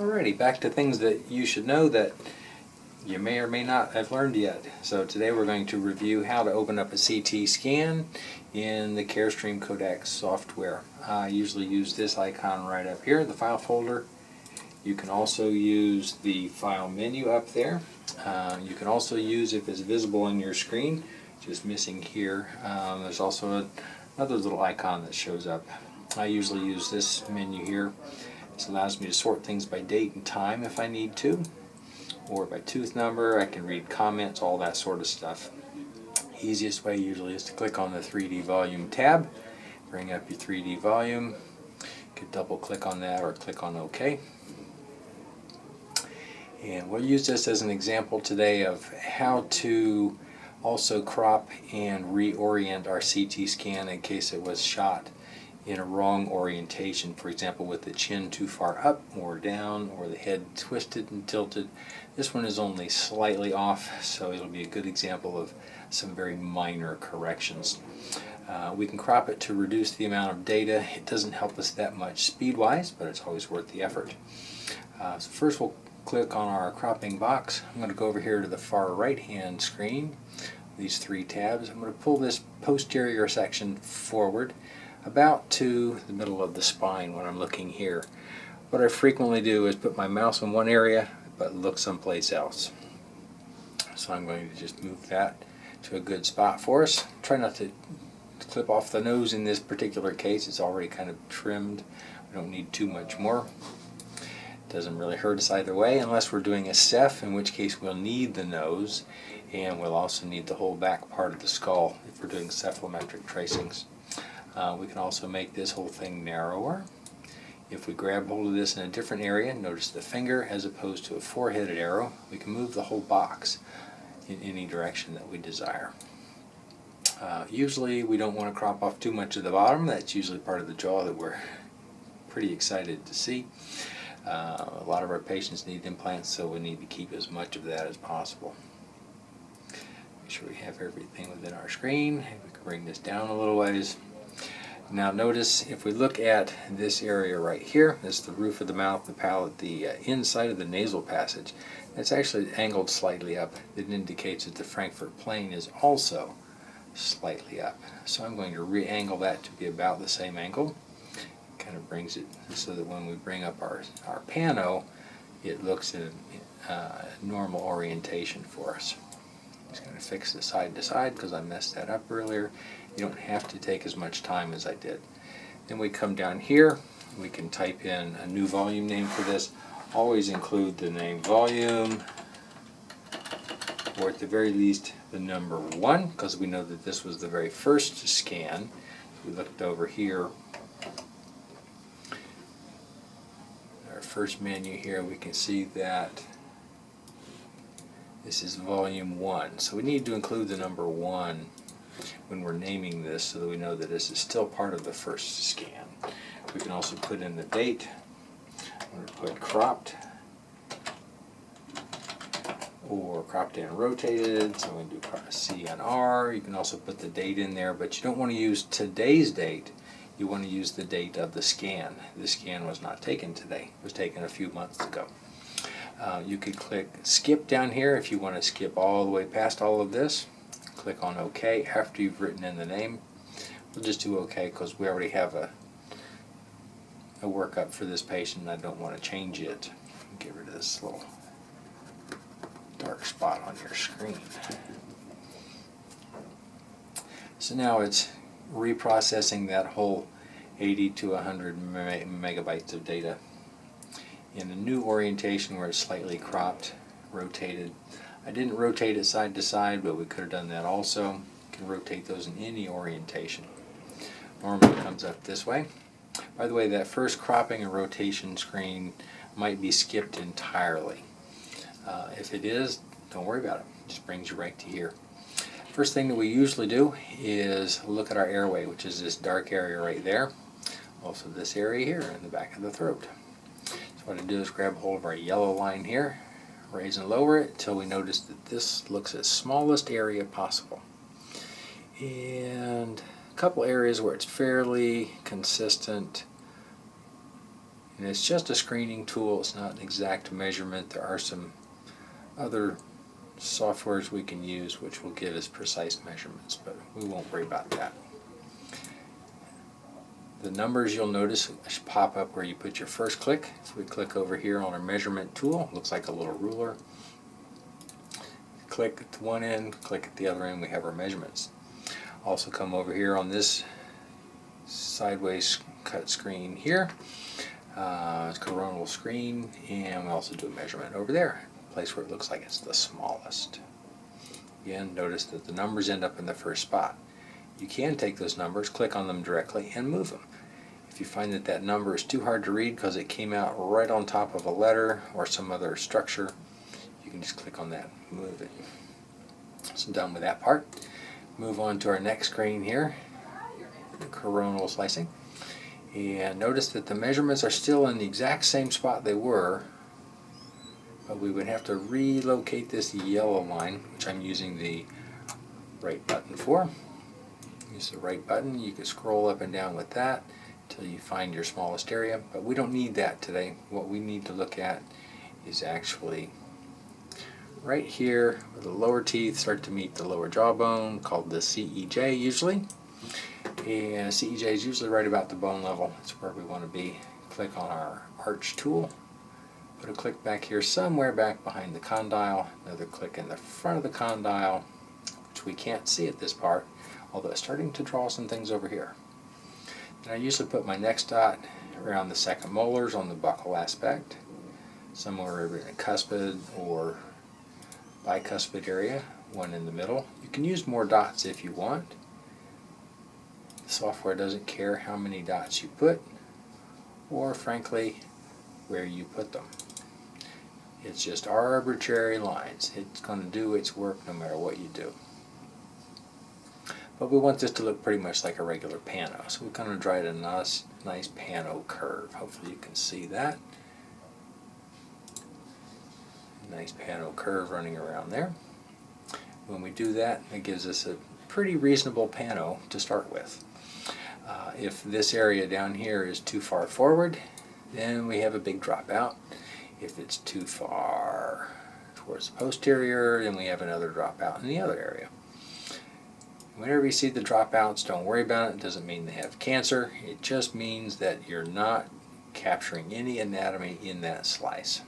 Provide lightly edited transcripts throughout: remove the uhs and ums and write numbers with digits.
Alrighty, back to things that you should know that you may or may not have learned yet. So today we're going to review how to open up a CT scan in the Carestream Kodak software. I usually use this icon right up here, the file folder. You can also use the file menu up there. You can also use, if it's visible on your screen, just missing here, there's also another little icon that shows up. I usually use this menu here. This allows me to sort things by date and time if I need to, or by tooth number. I can read comments, all that sort of stuff. Easiest way usually is to click on the 3D volume tab, bring up your 3D volume. You can double click on that or click on OK. And we'll use this as an example today of how to also crop and reorient our CT scan in case it was shot in a wrong orientation, for example with the chin too far up or down or the head twisted and tilted. This one is only slightly off, so it'll be a good example of some very minor corrections. We can crop it to reduce the amount of data. It doesn't help us that much speed-wise, but it's always worth the effort. So first we'll click on our cropping box. I'm going to go over here to the far right-hand screen, these three tabs. I'm going to pull this posterior section forward about to the middle of the spine when I'm looking here. What I frequently do is put my mouse in one area but look someplace else. So I'm going to just move that to a good spot for us. Try not to clip off the nose in this particular case. It's already kind of trimmed. We don't need too much more. Doesn't really hurt us either way unless we're doing a ceph, in which case we'll need the nose, and we'll also need the whole back part of the skull if we're doing cephalometric tracings. We can also make this whole thing narrower. If we grab hold of this in a different area, notice the finger as opposed to a four-headed arrow, we can move the whole box in any direction that we desire. Usually we don't want to crop off too much of the bottom. That's usually part of the jaw that we're pretty excited to see. A lot of our patients need implants, so we need to keep as much of that as possible. Make sure we have everything within our screen. We can bring this down a little ways. Now notice if we look at this area right here, this is the roof of the mouth, the palate, the inside of the nasal passage. That's actually angled slightly up. It indicates that the Frankfurt plane is also slightly up. So I'm going to re-angle that to be about the same angle. Kind of brings it so that when we bring up our pano, it looks in normal orientation for us. I'm just going to fix the side to side because I messed that up earlier. You don't have to take as much time as I did. Then we come down here. We can type in a new volume name for this. Always include the name volume, or at the very least the number 1, because we know that this was the very first scan. We looked over here. Our first menu here, we can see that this is volume 1. So we need to include the number 1 when we're naming this so that we know that this is still part of the first scan. We can also put in the date. I'm going to put cropped or cropped and rotated, so I'm going to do C and R. You can also put the date in there, but you don't want to use today's date. You want to use the date of the scan. The scan was not taken today. It was taken a few months ago. You could click skip down here if you want to skip all the way past all of this. Click on OK after you've written in the name. We'll just do OK because we already have a workup for this patient and I don't want to change it. Get rid of this little dark spot on your screen. So now it's reprocessing that whole 80 to 100 megabytes of data in a new orientation where it's slightly cropped, rotated. I didn't rotate it side to side, but we could have done that also. You can rotate those in any orientation. Normally it comes up this way. By the way, that first cropping and rotation screen might be skipped entirely. If it is, don't worry about it. It just brings you right to here. First thing that we usually do is look at our airway, which is this dark area right there. Also this area here in the back of the throat. So what I do is grab hold of our yellow line here, raise and lower it until we notice that this looks as smallest area possible. And a couple areas where it's fairly consistent And it's just a screening tool, it's not an exact measurement. There are some other softwares we can use which will give us precise measurements, but we won't worry about that. The numbers you'll notice should pop up where you put your first click. If we click over here on our measurement tool, it looks like a little ruler. Click at one end, click at the other end, we have our measurements. Also come over here on this sideways cut screen here. It's coronal screen, and we also do a measurement over there, a place where it looks like it's the smallest. Again, notice that the numbers end up in the first spot. You can take those numbers, click on them directly, and move them. If you find that that number is too hard to read because it came out right on top of a letter or some other structure, you can just click on that and move it. So I'm done with that part. Move on to our next screen here, the coronal slicing. And notice that the measurements are still in the exact same spot they were, but we would have to relocate this yellow line, which I'm using the right button for. Use the right button. You can scroll up and down with that until you find your smallest area, but we don't need that today. What we need to look at is actually right here where the lower teeth start to meet the lower jawbone, called the CEJ usually. And CEJ is usually right about the bone level. That's where we want to be. Click on our arch tool. Put a click back here somewhere back behind the condyle. Another click in the front of the condyle, which we can't see at this part, although it's starting to draw some things over here. And I usually put my next dot around the second molars on the buccal aspect, somewhere in the cuspid or bicuspid area, one in the middle. You can use more dots if you want. The software doesn't care how many dots you put, or frankly, where you put them. It's just arbitrary lines. It's going to do its work no matter what you do. But we want this to look pretty much like a regular pano, so we're going to draw a nice pano curve. Hopefully you can see that. Nice pano curve running around there. When we do that, it gives us a pretty reasonable pano to start with. If this area down here is too far forward, then we have a big dropout. If it's too far towards the posterior, then we have another dropout in the other area. Whenever you see the dropouts, don't worry about it. It doesn't mean they have cancer. It just means that you're not capturing any anatomy in that slice.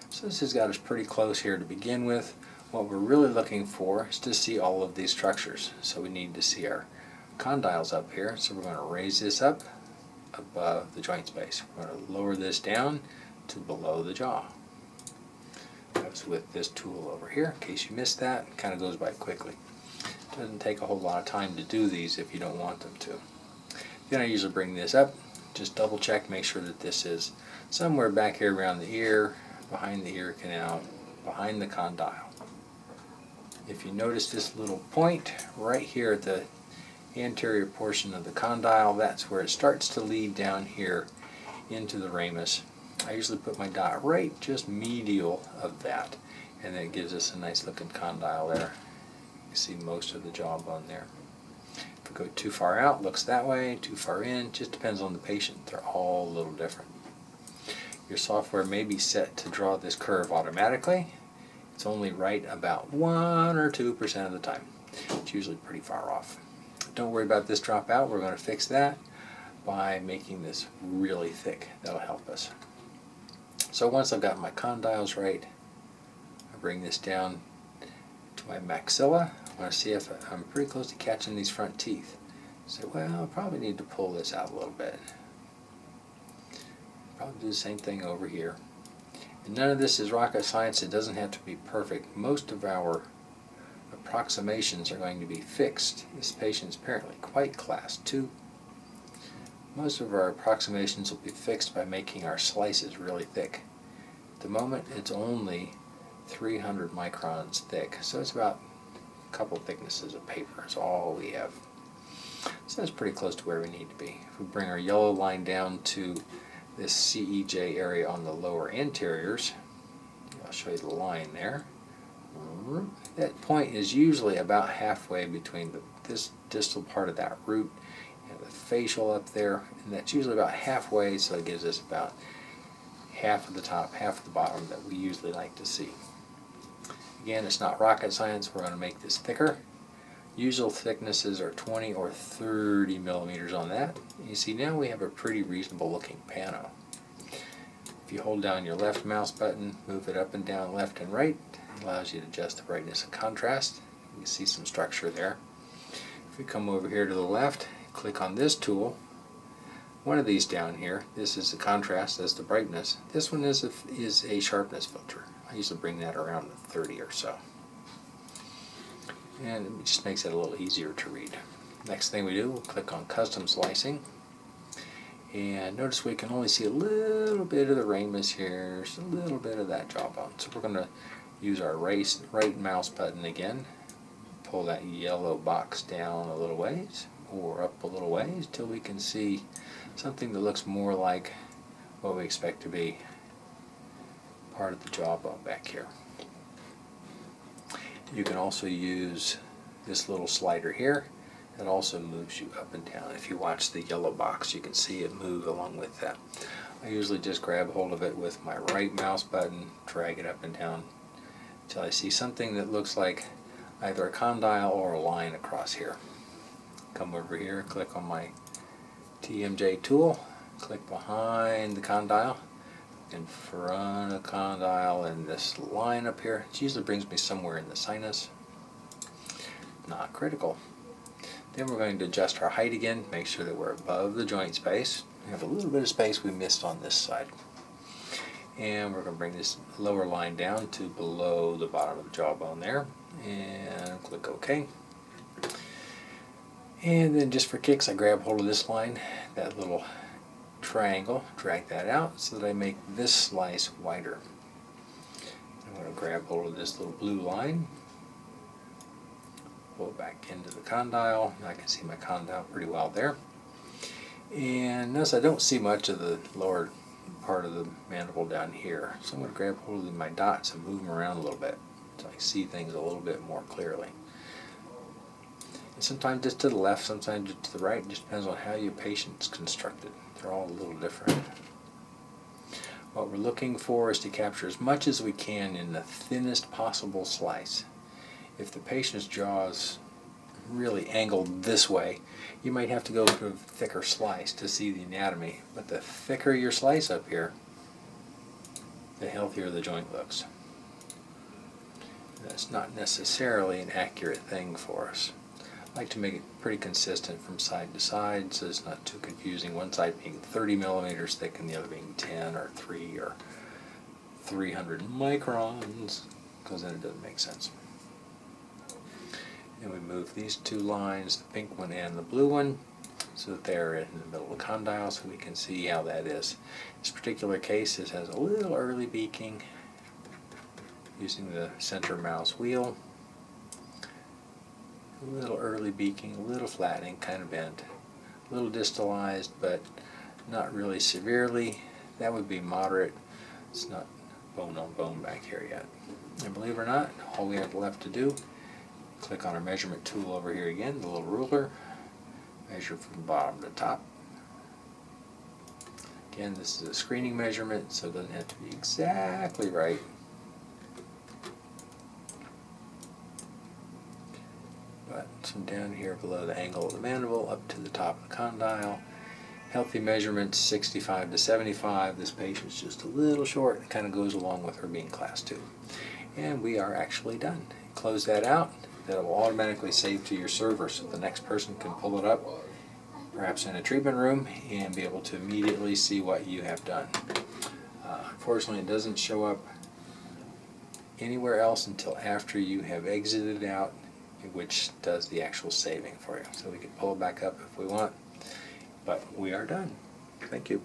So this has got us pretty close here to begin with. What we're really looking for is to see all of these structures. So we need to see our condyles up here. So we're going to raise this up above the joint space. We're going to lower this down to below the jaw. That's with this tool over here. In case you missed that, it kind of goes by quickly. It doesn't take a whole lot of time to do these if you don't want them to. Then I usually bring this up, just double check, make sure that this is somewhere back here around the ear, behind the ear canal, behind the condyle. If you notice this little point right here at the anterior portion of the condyle, that's where it starts to lead down here into the ramus. I usually put my dot right just medial of that, and that gives us a nice looking condyle there. You can see most of the jawbone there. If we go too far out, looks that way, too far in, just depends on the patient. They're all a little different. Your software may be set to draw this curve automatically. It's only right about 1 or 2% of the time. It's usually pretty far off. Don't worry about this dropout. We're going to fix that by making this really thick. That'll help us. So once I've got my condyles right, I bring this down to my maxilla. I want to see if I'm pretty close to catching these front teeth. So, well, I probably need to pull this out a little bit. Probably do the same thing over here. And none of this is rocket science. It doesn't have to be perfect. Most of our approximations are going to be fixed. This patient's apparently quite class 2. Most of our approximations will be fixed by making our slices really thick. At the moment, it's only 300 microns thick, so it's about a couple thicknesses of paper. That's all we have. So that's pretty close to where we need to be. If we bring our yellow line down to this CEJ area on the lower anteriors, I'll show you the line there. That point is usually about halfway between this distal part of that root and the facial up there, and that's usually about halfway, so it gives us about half of the top, half of the bottom that we usually like to see. Again, it's not rocket science. We're going to make this thicker. Usual thicknesses are 20 or 30 millimeters on that. You see, now we have a pretty reasonable looking pano. If you hold down your left mouse button, move it up and down, left and right, it allows you to adjust the brightness and contrast. You can see some structure there. If we come over here to the left, click on this tool, one of these down here, this is the contrast, that's the brightness. This one is a sharpness filter. I usually bring that around to 30 or so. And it just makes it a little easier to read. Next thing we do, we'll click on custom slicing. And notice we can only see a little bit of the ramus here, just a little bit of that jawbone. So we're going to use our right mouse button again, pull that yellow box down a little ways, or up a little ways, till we can see something that looks more like what we expect to be part of the jawbone back here. You can also use this little slider here. It also moves you up and down. If you watch the yellow box, you can see it move along with that. I usually just grab hold of it with my right mouse button, drag it up and down until I see something that looks like either a condyle or a line across here. Come over here, click on my TMJ tool, click behind the condyle, in front of the condyle, and this line up here. It usually brings me somewhere in the sinus. Not critical. Then we're going to adjust our height again, make sure that we're above the joint space. We have a little bit of space we missed on this side. And we're going to bring this lower line down to below the bottom of the jawbone there. And click OK. And then just for kicks, I grab hold of this line, that little triangle, drag that out so that I make this slice wider. I'm going to grab hold of this little blue line, pull it back into the condyle. I can see my condyle pretty well there. And notice I don't see much of the lower part of the mandible down here. So I'm going to grab hold of my dots and move them around a little bit so I can see things a little bit more clearly. And sometimes just to the left, sometimes just to the right. It just depends on how your patient's constructed. They're all a little different. What we're looking for is to capture as much as we can in the thinnest possible slice. If the patient's jaw is really angled this way, you might have to go to a thicker slice to see the anatomy. But the thicker your slice up here, the healthier the joint looks. That's not necessarily an accurate thing for us. I like to make it pretty consistent from side to side so it's not too confusing. One side being 30 millimeters thick and the other being 10 or 3 or 300 microns, because then it doesn't make sense. And we move these two lines, the pink one and the blue one, so that they're in the middle of the condyle so we can see how that is. This particular case, it has a little early beaking using the center mouse wheel. A little early beaking, a little flattening, kind of bent, a little distalized, but not really severely. That would be moderate. It's not bone on bone back here yet. And believe it or not, all we have left to do, click on our measurement tool over here again, the little ruler, measure from bottom to top. Again, this is a screening measurement, so it doesn't have to be exactly right. But from down here below the angle of the mandible up to the top of the condyle. Healthy measurements 65 to 75. This patient's just a little short. It kind of goes along with her being class 2. And we are actually done. Close that out. That will automatically save to your server so the next person can pull it up, perhaps in a treatment room, and be able to immediately see what you have done. Unfortunately, it doesn't show up anywhere else until after you have exited out, which does the actual saving for you. So we can pull it back up if we want, but we are done. Thank you.